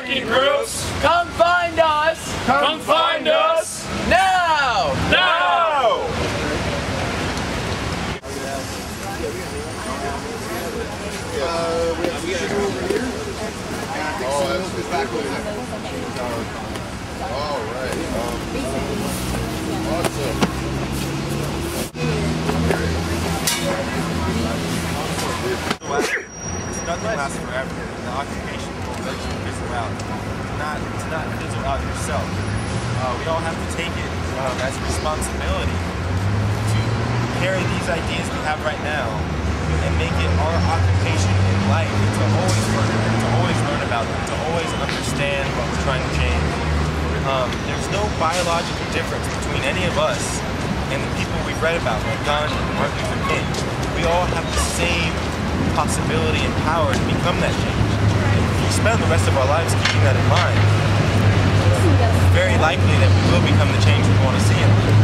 working groups, come find us! come find us Now! now! Nothing lasts forever. The occupation will eventually fizzle out. To not fizzle out yourself. We all have to take it as a responsibility to carry these ideas we have right now and make it our occupation in life, to always learn about them, to always understand what we're trying to change. There's no biological difference between any of us and the people we've read about, like Gandhi and Martin Luther King. We all have the same possibility and power to become that change. If we spend the rest of our lives keeping that in mind, it's very likely that we will become the change we want to see in life.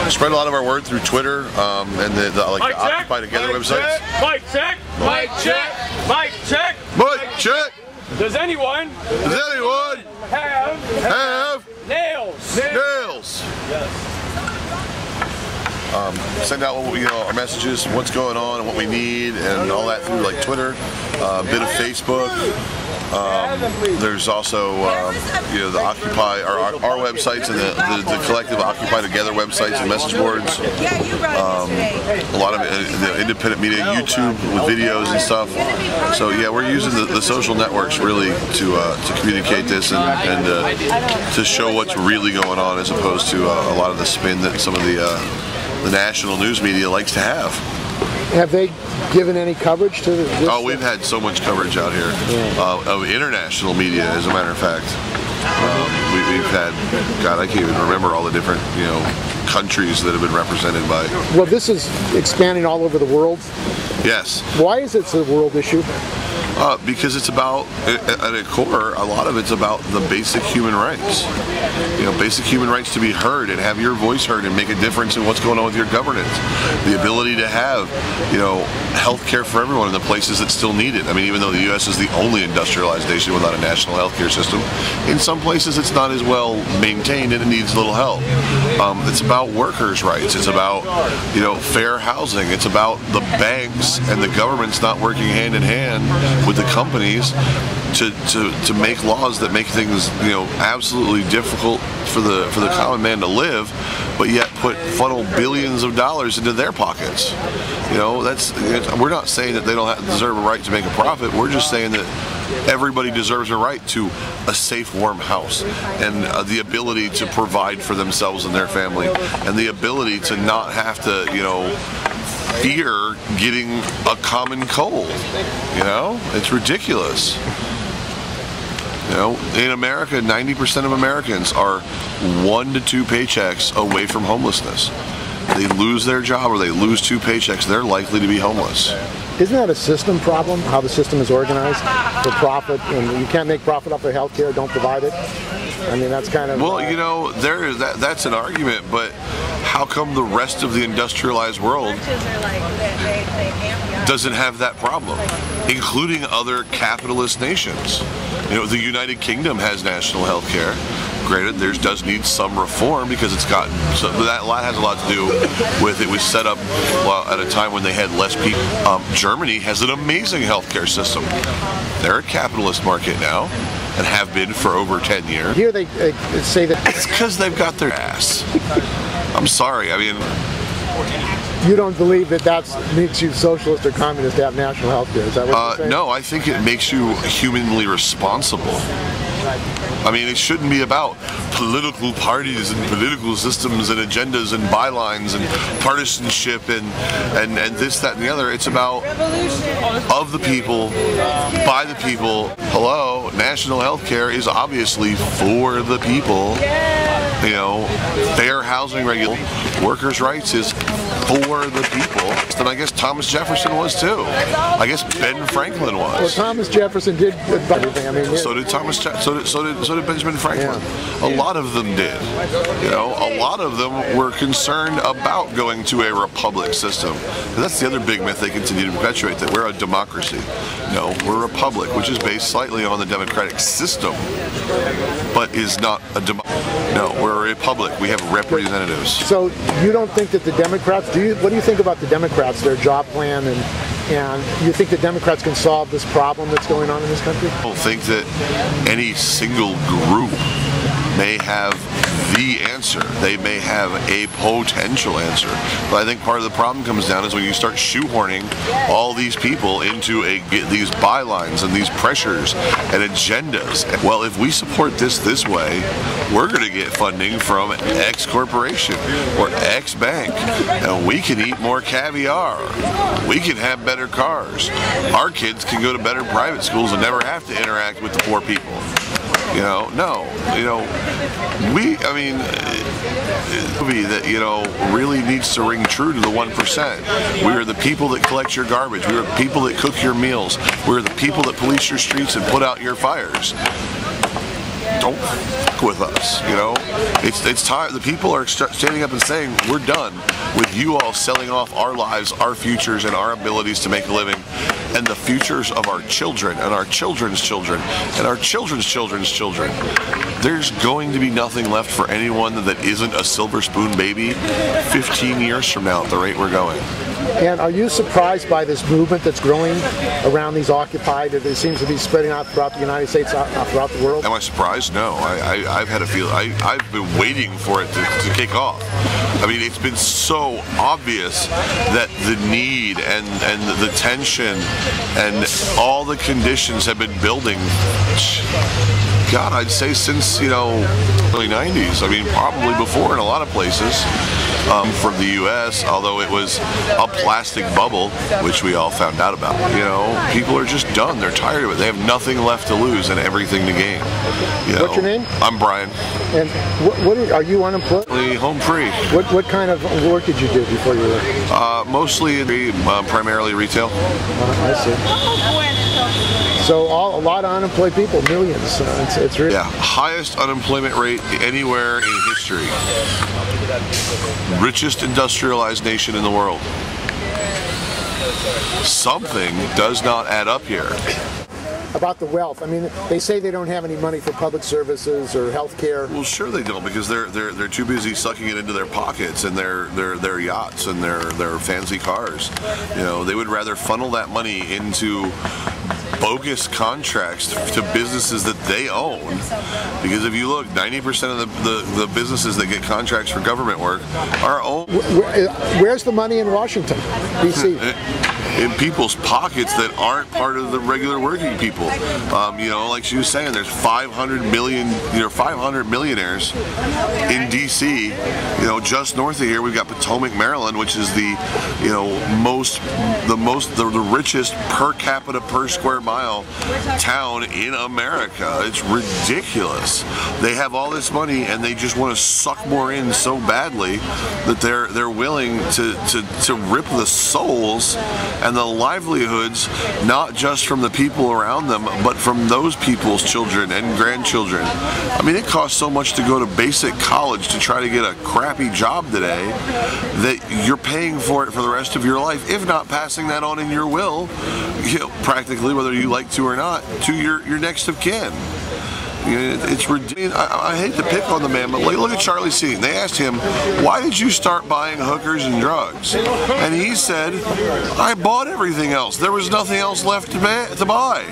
We spread a lot of our word through Twitter and the Occupy Together websites. Mic check! Mic check! Mic check! Mic check! Does anyone have nails? nails? Send out our messages, what's going on, and what we need, and all that through like Twitter, a bit of Facebook. There's also the Occupy, our websites, and the collective Occupy Together websites and message boards. A lot of the independent media, YouTube with videos and stuff. So yeah, we're using the social networks really to communicate this and to show what's really going on, as opposed to a lot of the spin that some of the national news media likes to have. Have they given any coverage to this? Oh, we've had so much coverage out here of international media, as a matter of fact. We've had, God, I can't even remember all the different, countries that have been represented by. Well, this is expanding all over the world. Yes. Why is it a world issue? Because it's about, at its core, a lot of it's about the basic human rights. Basic human rights to be heard and have your voice heard and make a difference in what's going on with your governance. The ability to have, health care for everyone in the places that still need it. I mean, even though the U.S. is the only industrialized nation without a national health care system, in some places it's not as well maintained and it needs a little help. It's about workers' rights. It's about, fair housing. It's about the banks and the governments not working hand in hand with the companies to make laws that make things absolutely difficult for the common man to live, but yet funnel billions of dollars into their pockets. We're not saying that they don't deserve a right to make a profit. We're just saying that everybody deserves a right to a safe, warm house, and the ability to provide for themselves and their family, and the ability to not have to fear getting a common cold. It's ridiculous. In America, 90% of Americans are 1 to 2 paychecks away from homelessness. They lose their job or they lose 2 paychecks, they're likely to be homeless. Isn't that a system problem, how the system is organized for profit? And you can't make profit off of health care, don't provide it? I mean, that's kind of... Well, that's an argument, but how come the rest of the industrialized world doesn't have that problem, including other capitalist nations? The United Kingdom has national health care. Granted, there does need some reform because it's gotten, so that has a lot to do with it was set up at a time when they had less people. Germany has an amazing healthcare system. They're a capitalist market now and have been for over 10 years. Here they say that... It's because they've got their ass. I'm sorry, I mean... You don't believe that makes you socialist or communist to have national health care, is that what you're saying? No, I think it makes you humanly responsible. I mean, it shouldn't be about political parties and political systems and agendas and bylines and partisanship and this, that, and the other. It's about of the people, by the people. Hello, national health care is obviously for the people, fair housing regulation, workers' rights is for the people. Then I guess Thomas Jefferson was too. I guess Ben Franklin was. Well, Thomas Jefferson did everything. I mean, so did so did Benjamin Franklin. Yeah. A lot of them did. A lot of them were concerned about going to a republic system. And that's the other big myth they continue to perpetuate, that we're a democracy. No, we're a republic, which is based slightly on the democratic system, but is not a democracy. No, we're a republic. We have representatives. So you don't think that the Democrats, what do you think about the Democrats, their job plan, and you think the Democrats can solve this problem that's going on in this country? I don't think that any single group may have the answer. They may have a potential answer. But I think part of the problem comes down is when you start shoehorning all these people into these bylines and these pressures and agendas. Well, if we support this way, we're going to get funding from X corporation or X bank, and we can eat more caviar. We can have better cars. Our kids can go to better private schools and never have to interact with the poor people. Movie that really needs to ring true to the 1%. We are the people that collect your garbage. We are the people that cook your meals. We are the people that police your streets and put out your fires. Don't fuck with us. It's time. The people are standing up and saying, we're done with you all selling off our lives, our futures, and our abilities to make a living, and the futures of our children and our children's children and our children's children's children. There's going to be nothing left for anyone that isn't a silver spoon baby 15 years from now at the rate we're going. And are you surprised by this movement that's growing around these Occupy, that it seems to be spreading out throughout the United States, throughout the world? Am I surprised? No. I've had a feel. I've been waiting for it to kick off. I mean, it's been so obvious that the need and the tension and all the conditions have been building. God, I'd say since, early 90s. I mean, probably before in a lot of places. From the U.S., although it was a plastic bubble, which we all found out about. People are just done. They're tired of it. They have nothing left to lose and everything to gain. What's your name? I'm Brian. And are you unemployed? Home free. What kind of work did you do before you were? Mostly primarily retail. I see. So a lot of unemployed people, millions. It's really highest unemployment rate anywhere in history. Richest industrialized nation in the world. Something does not add up here. About the wealth. I mean, they say they don't have any money for public services or health care. Well, sure they don't, because they're too busy sucking it into their pockets and their yachts and their fancy cars. They would rather funnel that money into bogus contracts to businesses that they own, because if you look, 90% of the businesses that get contracts for government work are owned. Where's the money in Washington, D.C.? In people's pockets that aren't part of the regular working people. Like she was saying, there's 500 millionaires in D.C. Just north of here, we've got Potomac, Maryland, which is the richest per capita per square mile town in America. It's ridiculous. They have all this money and they just want to suck more in so badly that they're willing to rip the souls and the livelihoods, not just from the people around them, but from those people's children and grandchildren. I mean, it costs so much to go to basic college to try to get a crappy job today that you're paying for it for the rest of your life, if not passing that on in your will, practically, whether you like to or not, to your next of kin. It's ridiculous. I hate to pick on the man, but look at Charlie Sheen. They asked him, why did you start buying hookers and drugs? And he said, I bought everything else. There was nothing else left to buy.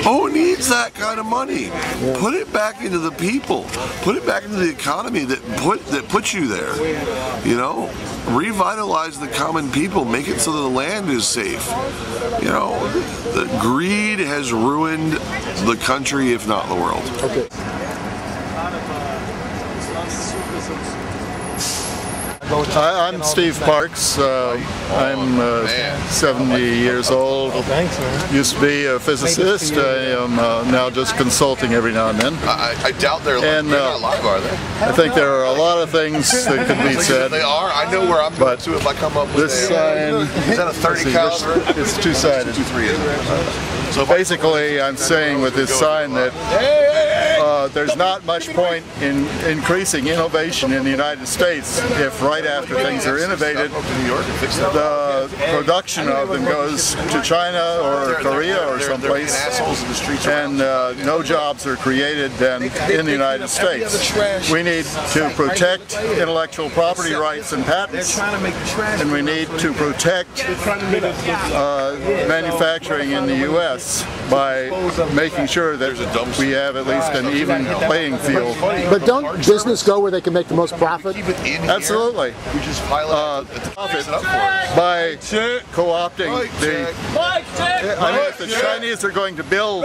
Who needs that kind of money? Put it back into the people. Put it back into the economy that put you there. Revitalize the common people. Make it so that the land is safe. The greed has ruined the country, if not the world. Okay. I'm Steve Parks. I'm 70 years old. Thanks, man. Used to be a physicist. I am now just consulting every now and then. I doubt they're not live, are they? I think there are a lot of things that could be said. They are. I know where I'm going to if I come up with this sign. Is that a 30 caliber? It's two-sided. 2-3. So basically, I'm saying with this sign that there's not much point in increasing innovation in the United States if right after things are innovated, the production of them goes to China or Korea or someplace, and no jobs are created then in the United States. We need to protect intellectual property rights and patents, and we need to protect manufacturing in the U.S. by making sure that we have at least an even playing field. But don't business go where they can make the most profit? Absolutely. Profit by co-opting I mean, if the Chinese are going to build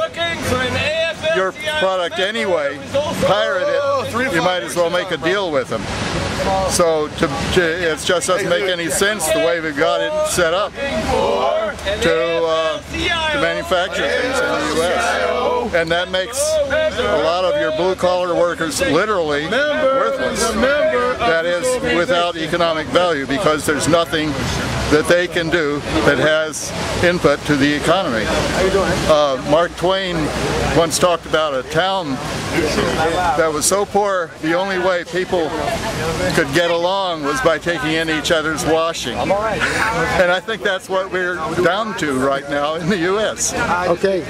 your product anyway, pirate it, you might as well make a deal with them. So it just doesn't make any sense the way we've got it set up to manufacture things in the U.S. And that makes a lot of your blue-collar workers literally worthless. That is, without economic value, because there's nothing that they can do that has input to the economy. Mark Twain once talked about a town that was so poor, the only way people could get along was by taking in each other's washing. And I think that's what we're down to right now in the U.S. Okay.